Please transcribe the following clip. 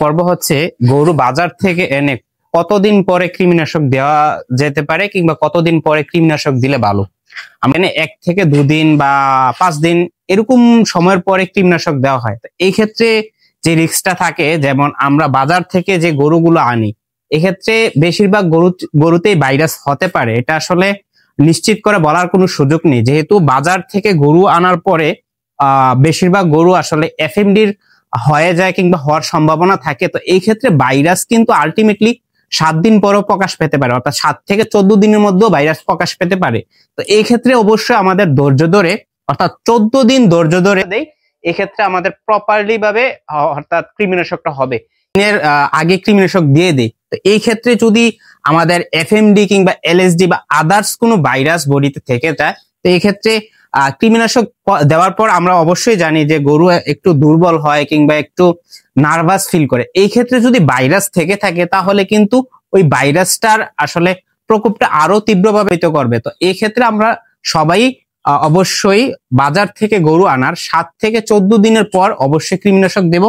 পর্ব হচ্ছে গরু বাজার থেকে এনে কতদিন পরে কৃমিনাশক দেওয়া যেতে পারে কিংবা কতদিন পরে কৃমিনাশক দিলে ভালো। আমরা 1 থেকে 2 দিন বা 5 দিন এরকম সময়ের পরে কৃমিনাশক দেওয়া হয়। তো এই ক্ষেত্রে যে রিস্কটা থাকে, যেমন আমরা বাজার থেকে যে গরুগুলো আনি, এক্ষেত্রে বেশিরভাগ গরুতেই ভাইরাস হতে পারে। এটা আসলে নিশ্চিত করে বলার কোনো সুযোগ নেই, যেহেতু বাজার থেকে গরু আনার পরে বেশিরভাগ গরু আসলে এফএমডির হয়ে যায় কিংবা হওয়ার সম্ভাবনা থাকে। তো এই ক্ষেত্রে ভাইরাস কিন্তু আলটিমেটলি 7 দিন পরও প্রকাশ পেতে পারে, অর্থাৎ 7 থেকে 14 দিনের মধ্যেও ভাইরাস প্রকাশ পেতে পারে। তো এই ক্ষেত্রে অবশ্যই আমাদের ধৈর্য ধরে, অর্থাৎ 14 দিন ধৈর্য ধরে দেই, এক্ষেত্রে আমাদের প্রপারলি ভাবে অর্থাৎ কৃমিনাশকটা হবে এর আগে কৃমিনাশক দিয়ে দেই। তো এই ক্ষেত্রে যদি আমাদের এফএমডি কিংবা এলএসডি বা আদার্স কোনো ভাইরাস বডিতে থেকে যায়, তো এই ক্ষেত্রে কৃমিনাশক দেওয়ার পর আমরা অবশ্যই জানি যে গরু একটু দুর্বল হয় কিংবা একটু নার্ভাস ফিল করে। এই ক্ষেত্রে যদি ভাইরাস থেকে থাকে তাহলে কিন্তু ওই ভাইরাসটার আসলে প্রকোপটা আরো তীব্রভাবে করবে। তো এই ক্ষেত্রে আমরা সবাই অবশ্যই বাজার থেকে গরু আনার 7 থেকে 14 দিনের পর অবশ্যই কৃমিনাশক দেব।